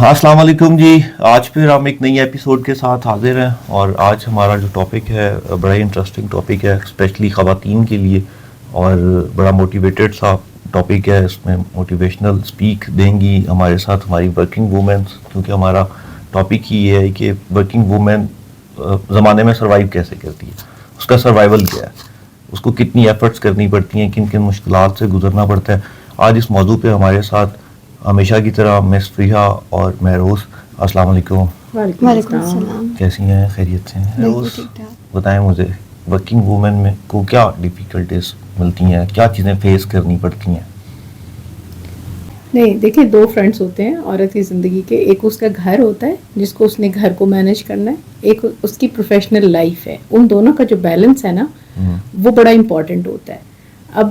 السلام علیکم جی. آج پھر ہم ایک نئی ایپیسوڈ کے ساتھ حاضر ہیں اور آج ہمارا جو ٹاپک ہے بڑا ہی انٹرسٹنگ ٹاپک ہے اسپیشلی خواتین کے لیے اور بڑا موٹیویٹڈ سا ٹاپک ہے. اس میں موٹیویشنل اسپیک دیں گی ہمارے ساتھ ہماری ورکنگ وومینس, کیونکہ ہمارا ٹاپک ہی یہ ہے کہ ورکنگ وومین زمانے میں سروائیو کیسے کرتی ہے, اس کا سروائیول کیا ہے, اس کو کتنی ایفرٹس کرنی پڑتی ہیں, کن کن مشکلات سے گزرنا پڑتا ہے. آج اس موضوع پہ ہمارے ساتھ ہمیشہ کی طرح مس فریحہ اور مہروز. السلام علیکم. وعلیکم السلام. کیسی ہیں, خیریت سے ہیں؟ مہروز بتائیں مجھے ورکنگ وومن میں کو کیا ڈیفیکلٹیز ملتی ہیں, کیا چیزیں فیس کرنی پڑتی ہیں؟ نہیں دیکھیں, دو فرنٹس ہوتے ہیں عورت کی زندگی کے. ایک اس کا گھر ہوتا ہے جس کو اس نے گھر کو مینیج کرنا ہے, ایک اس کی پروفیشنل لائف ہے. ان دونوں کا جو بیلنس ہے نا وہ بڑا امپورٹنٹ ہوتا ہے. اب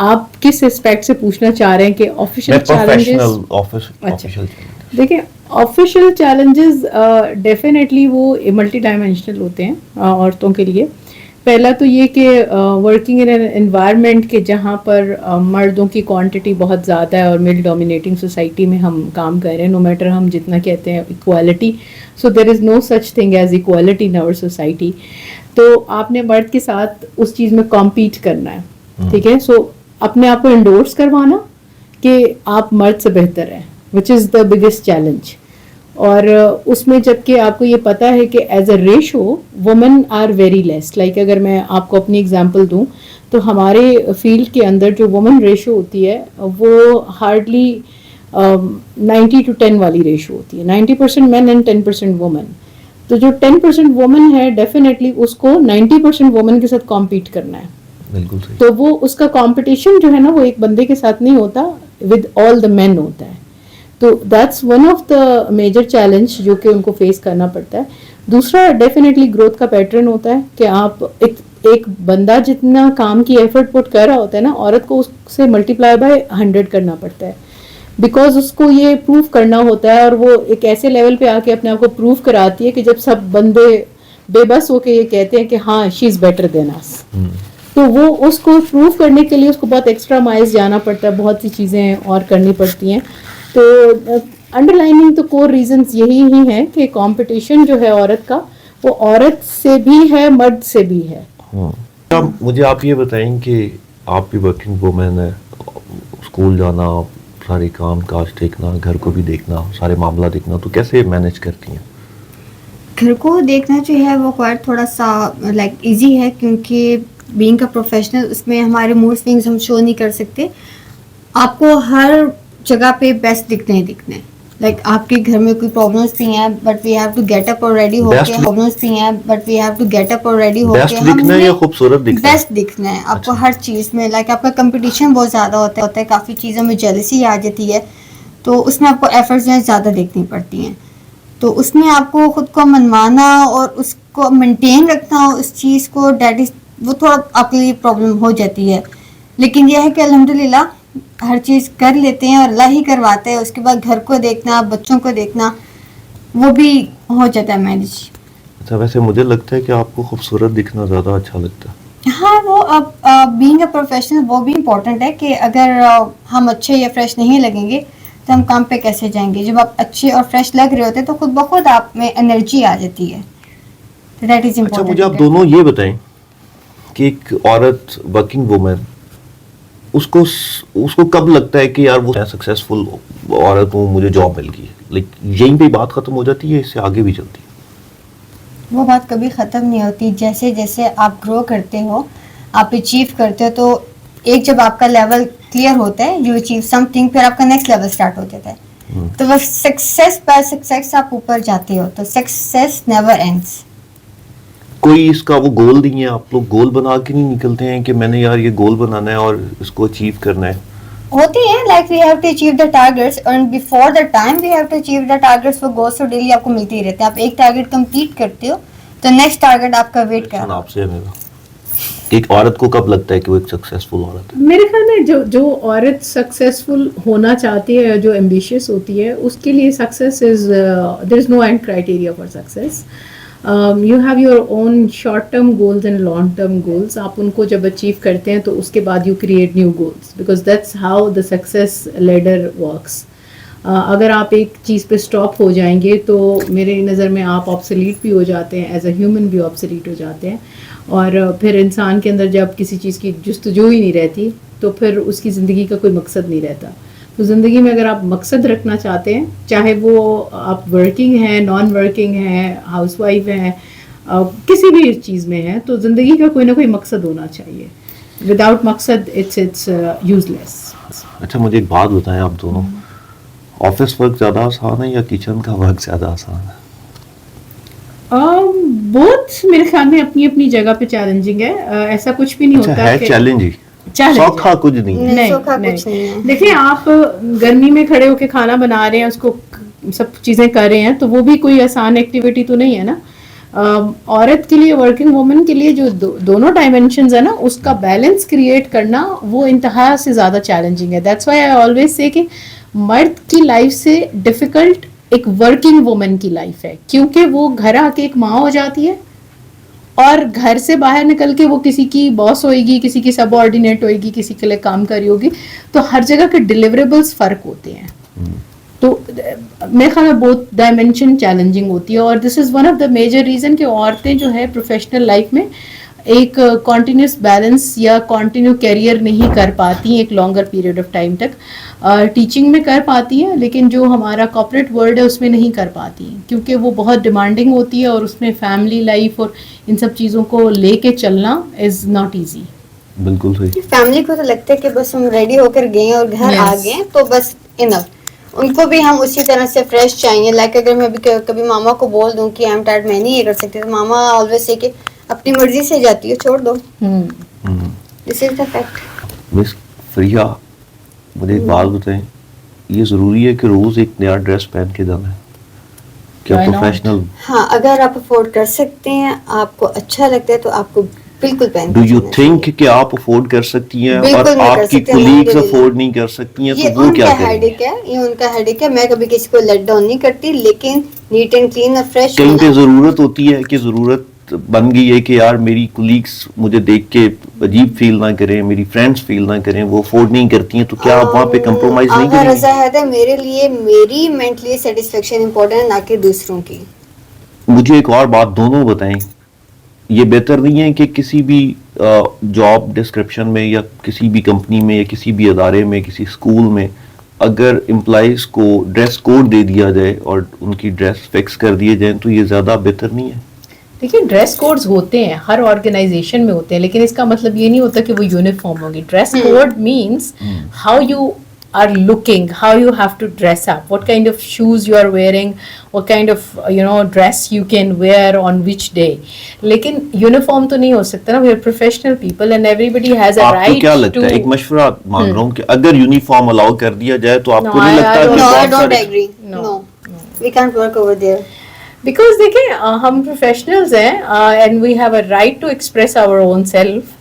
آپ کس اسپیکٹ سے پوچھنا چاہ رہے ہیں کہ آفیشیل چیلنجز؟ دیکھیں آفیشیل چیلنجز ڈیفینیٹلی وہ ملٹی ڈائمینشنل ہوتے ہیں عورتوں کے لیے. پہلا تو یہ کہ ورکنگ ان این انوائرمنٹ کہ جہاں پر مردوں کی کوانٹٹی بہت زیادہ ہے اور میل ڈومینیٹنگ سوسائٹی میں ہم کام کر رہے ہیں, نو میٹر ہم جتنا کہتے ہیں equality, so there is no such thing as equality in our society. تو آپ نے مرد کے ساتھ اس چیز میں کمپیٹ کرنا ہے, ٹھیک ہے. سو اپنے آپ کو انڈورس کروانا کہ آپ مرد سے بہتر ہیں, وچ از دا بگیسٹ چیلنج. اور اس میں جب کہ آپ کو یہ پتہ ہے کہ as a ratio women are very less. Like اگر میں آپ کو اپنی اگزامپل دوں تو ہمارے فیلڈ کے اندر جو وومن ریشو ہوتی ہے وہ ہارڈلی 90-10 والی ریشو ہوتی ہے. 90% مین اینڈ 10% وومن. تو جو 10% وومن ہے ڈیفینیٹلی اس کو 90% وومن کے ساتھ کمپیٹ کرنا ہے. بالکل صحیح. تو وہ اس کا کمپٹیشن جو ہے نا وہ ایک بندے کے ساتھ نہیں ہوتا, ود آل دا مین ہوتا ہے. تو that's one of the major challenge جو کہ ان کو فیس کرنا پڑتا ہے. دوسرا ڈیفینیٹلی گروتھ کا پیٹرن ہوتا ہے کہ آپ ایک بندہ جتنا کام کی ایفرٹ پٹ کر رہا ہوتا ہے نا, عورت کو اس سے ملٹیپلائی بائی 100 کرنا پڑتا ہے, بیکاز اس کو یہ پروف کرنا ہوتا ہے. اور وہ ایک ایسے لیول پہ آ کے اپنے آپ کو پروف کراتی ہے کہ جب سب بندے بے بس ہو کے یہ کہتے ہیں کہ ہاں شی از بیٹر دین اس, تو وہ اس کو پروف کرنے کے لیے اس کو بہت ایکسٹرا مائلز جانا پڑتا ہے, بہت سی چیزیں اور کرنی پڑتی ہیں. تو انڈر لائننگ تو کور ریزنز یہی ہی ہیں کہ کمپٹیشن جو ہے عورت کا وہ عورت سے بھی ہے مرد سے بھی ہے. مجھے آپ یہ بتائیں کہ آپ بھی ورکنگ وومن ہے, اسکول جانا, سارے کام کاج دیکھنا, گھر کو بھی دیکھنا, سارے معاملہ دیکھنا, تو کیسے مینیج کرتی ہیں؟ گھر کو دیکھنا جو ہے وہ تھوڑا سا لائک ایزی ہے, کیونکہ بینگ کا پروفیشنل اس میں ہمارے موڈ سوئنگز ہم شو نہیں کر سکتے. آپ کو ہر جگہ پہ بیسٹ دکھنے ہی دکھنے. لائک آپ کے گھر میں کوئی پرابلمس بھی ہیں but we have to get up اور ریڈی ہو کے, پرابلمس بھی ہیں but we have to get up اور ریڈی ہو کے دکھنا ہے یا خوبصورت دکھنا ہے؟ بیسٹ دکھنا ہے آپ کو ہر چیز میں. لائک آپ کا کمپٹیشن بہت زیادہ ہوتا ہے, کافی چیزوں میں جیلسی آ جاتی ہے, تو اس میں آپ کو ایفرٹس جو ہے زیادہ دیکھنی پڑتی ہیں. تو اس میں آپ کو خود کو منوانا اور اس کو مینٹین رکھنا اس چیز کو, دیٹ از وہ تھوڑا آپ کے لیے پرابلم ہو جاتی ہے. لیکن یہ ہے کہ الحمدللہ ہر چیز کر لیتے ہیں اور اللہ ہی کرواتے ہیں. اس کے بعد گھر کو دیکھنا, بچوں کو دیکھنا, وہ بھی ہو جاتا ہے مینیج. اچھا, ویسے مجھے لگتا ہے کہ آپ کو خوبصورت دکھنا زیادہ اچھا لگتا ہے. ہاں, وہ اب بینگ اے پروفیشنل وہ بھی امپورٹنٹ ہے کہ اگر ہم اچھے یا فریش نہیں لگیں گے تو ہم کام پہ کیسے جائیں گے. جب آپ اچھے اور فریش لگ رہے ہوتے ہیں تو خود بخود آپ میں انرجی آ جاتی ہے. That is important. اچھا, مجھے آپ دونوں یہ بتائیں کہ ایک عورت ورکنگ وومن اس کو کب لگتا ہے کہ یار وہ سکسیزفل عورت ہوں, مجھے جاب مل گئی ہے, لائک یہیں پہ بات ختم ہو جاتی ہے, اس سے آگے بھی چلتی ہے؟ وہ بات کبھی ختم نہیں ہوتی. جیسے جیسے آپ گرو کرتے ہو, آپ اچیو کرتے ہو, تو ایک جب آپ کا لیول کلیئر ہوتا ہے, یو اچیو سم تھنگ, پھر آپ کا نیکسٹ لیول اسٹارٹ ہو جاتا ہے. تو وہ سکسیس بائی سکسیس آپ اوپر جاتے ہو, تو سکسیس نیور اینڈس. کوئی اس کا وہ گول نہیں ہے؟ آپ لوگ گول بنا کے نہیں نکلتے ہیں کہ میں نے یار یہ گول بنانا ہے اور اس کو اچیو کرنا ہے؟ ہوتے ہیں, like we have to achieve the targets and before the time we have to achieve the targets. وہ گولس تو ڈیلی آپ کو ملتے ہی رہتے ہیں. آپ ایک ٹارگیٹ کمپلیٹ کرتے ہو تو نیکسٹ ٹارگیٹ آپ کا ویٹ کر رہا ہے. آپ سے میرا ایک عورت کو کب لگتا ہے کہ وہ ایک سکسیزفل عورت ہے؟ میرے خیال میں جو عورت سکسیزفل ہونا چاہتی ہے, جو ایمبیشیس ہوتی ہے, اس کے لیے success is there is no end criteria for success. You have your own short term goals and long term goals. آپ ان کو جب اچیو کرتے ہیں تو اس کے بعد you create new goals, because that's how the success leader works. اگر آپ ایک چیز پہ اسٹاپ ہو جائیں گے تو میرے نظر میں آپ آبسلیٹ بھی ہو جاتے ہیں, ایز اے ہیومن بھی آبسلیٹ ہو جاتے ہیں, اور پھر انسان کے اندر جب کسی چیز کی جستجو ہی نہیں رہتی تو پھر اس کی زندگی کا کوئی مقصد نہیں رہتا. تو زندگی میں اگر آپ مقصد رکھنا چاہتے ہیں, چاہے وہ آپ ورکنگ ہیں, نان ورکنگ ہیں, ہاؤس وائف ہیں, کسی بھی چیز میں ہیں, تو زندگی کا کوئی نہ کوئی مقصد ہونا چاہیے. وداؤٹ مقصد اٹس یوز لیس. اچھا مجھے ایک بات بتائیں, آپ دونوں آفس ورک زیادہ آسان ہے یا کچن کا ورک زیادہ آسان ہے؟ بہت میرے خیال میں اپنی اپنی جگہ پہ چیلنجنگ ہے. ایسا کچھ بھی نہیں ہوتا ہے چیلنج ہی, سوکھا کچھ نہیں ہے. سوکھا کچھ نہیں ہے. دیکھیں آپ گرمی میں کھڑے ہو کے کھانا بنا رہے ہیں, اس کو سب چیزیں کر رہے ہیں, تو وہ بھی کوئی آسان ایکٹیویٹی تو نہیں ہے نا. عورت کے لیے, ورکنگ وومن کے لیے جو دونوں ڈائمینشنز ہیں نا, اس کا بیلنس کریٹ کرنا وہ انتہا سے زیادہ چیلنجنگ ہے. That's why I always say کہ مرد کی لائف سے ڈیفیکلٹ ایک ورکنگ وومن کی لائف ہے, کیونکہ وہ گھر آ کے ایک ماں ہو جاتی ہے, اور گھر سے باہر نکل کے وہ کسی کی باس ہوئے گی, کسی کی سب آرڈینیٹ ہوئے گی, کسی کے لیے کام کری ہوگی, تو ہر جگہ کے ڈیلیوریبلس فرق ہوتے ہیں. تو میرے خیال میں بہت ڈائمینشن چیلنجنگ ہوتی ہے, اور this is one of the major reason کہ عورتیں جو ہے پروفیشنل لائف میں ایک کنٹینیوس بیلنس یا کنٹینیو کیریئر نہیں کر پاتی ایک لانگر پیریڈ آف ٹائم تک. ٹیچنگ میں کر پاتی ہیں, لیکن جو ہمارا کارپوریٹ ورلڈ ہے اس میں نہیں کر پاتی, کیونکہ وہ بہت ڈیمانڈنگ ہوتی ہے, اور اس میں فیملی لائف اور ان سب چیزوں کو لے کے چلنا از ناٹ ایزی. بالکل صحیح. فیملی کو تو لگتا ہے کہ بس ہم ریڈی ہو کر گئے اور گھر آ گئے تو بس انف. ان کو بھی ہم اسی طرح سے فریش چاہیے. لائک اگر میں بھی کبھی ماما کو بول دوں کہ آئی ایم ٹائرڈ, میں نہیں یہ کر سکتی, تو ماما آلویز سے کہ اپنی مرضی سے جاتی ہے, چھوڑ دو. دس از دا فیکٹ. مس فریہ, مجھے ایک بات بتائیں, یہ ضروری ہے کہ روز ایک نیا ڈریس پہن کے جانا ہے کیا پروفیشنل؟ ہاں, اگر آپ افورڈ کر سکتے ہیں, آپ کو اچھا لگتا ہے, تو آپ کو بالکل پہن. ڈو یو تھنک کہ آپ افورڈ کر سکتی ہیں اور آپ کی کولیگز افورڈ نہیں کر سکتی ہیں, تو وہ کیا کریں؟ یہ ان کا ہیڈک ہے. میں کبھی کسی کو لیٹ ڈاؤن نہیں کرتی, لیکن نیٹ اینڈ کلین اور فریش. کہیں پہ ضرورت ہوتی ہے کہ ضرورت بن گئی ہے کہ یار میری کولیگز مجھے دیکھ کے عجیب فیل نہ کریں, میری فرینڈس فیل نہ کریں, وہ افورڈ نہیں کرتی ہیں, تو کیا آپ وہاں پہ کمپرومائز نہیں کریں گے؟ رضا ہے میرے لیے میری مینٹلی سیٹسفیکشن امپورٹنٹ ہے, نہ کہ دوسروں کی. مجھے ایک اور بات دونوں بتائیں, یہ بہتر نہیں ہے کہ کسی بھی جاب ڈسکرپشن میں یا کسی بھی کمپنی میں یا کسی بھی ادارے میں, کسی اسکول میں, اگر امپلائیز کو ڈریس کوڈ دے دیا جائے اور ان کی ڈریس فکس کر دیے جائیں, تو یہ زیادہ بہتر نہیں ہے؟ دیکھیے ڈریس کوڈز ہوتے ہیں, ہر آرگنائزیشن میں ہوتے ہیں, لیکن اس کا مطلب یہ نہیں ہوتا کہ وہ یونیفارم ہوگی. Dress code means how you are looking, how you have to dress up, what kind of shoes you are wearing, what kind of dress you can wear on which day. لیکن uniform تو نہیں ہو سکتا نا. we are professional people and everybody has a right to. آپ کو کیا لگتا ہے, ایک مشورہ مانگ رہا ہوں, کہ اگر یونیفارم الاؤ کر دیا جائے تو آپ کو نہیں لگتا کہ No, I don't agree. No, we can't work over there. Because دیکھیں ہم پروفیشنلز ہیں, and we have a right to express our own self,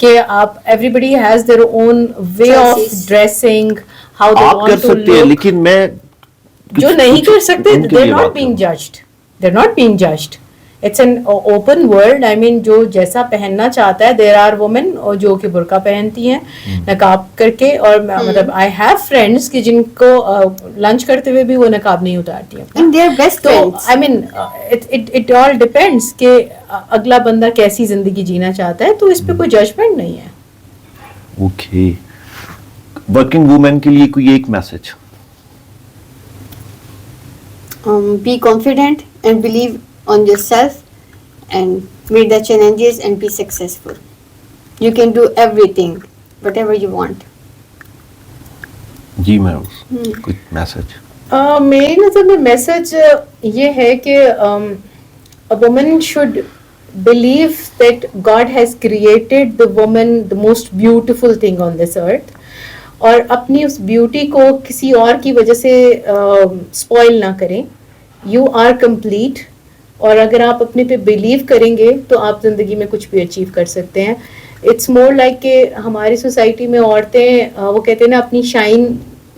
کہ آپ everybody has their own way of dressing, how they آپ want کر to سکتے ہیں, look. لیکن میں جو نہیں کر سکتے they're not being judged. They're not being judged. It's an open world. I mean جو جیسا پہننا چاہتا ہے. There are women جو کہ برقع پہنتی ہیں نقاب کر کے, اور مطلب I have friends کہ جن کو لنچ کرتے ہوئے بھی وہ نقاب نہیں اتارتی ہیں. And they are best friends. I mean it all depends کہ اگلا بندہ کیسی زندگی جینا چاہتا ہے, تو اس پہ کوئی ججمنٹ نہیں ہے. اوکے, ورکنگ وومن کے لیے کوئی ایک message? Be confident and believe on yourself and meet the challenges and be successful. You can do everything, whatever you want. جی میں کچھ میسج؟ میری نظر میں میسج یہ ہے کہ a woman should believe that God has created the woman the most beautiful thing on this earth, اور اپنی اس بیوٹی کو کسی اور کی وجہ سے اسپوائل نہ کریں. یو آر کمپلیٹ, اور اگر آپ اپنے پہ بلیو کریں گے تو آپ زندگی میں کچھ بھی اچیو کر سکتے ہیں. اٹس مور لائک کہ ہماری سوسائٹی میں عورتیں وہ کہتے ہیں نا اپنی shine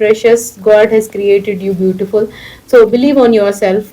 precious. God has created you beautiful. So believe on yourself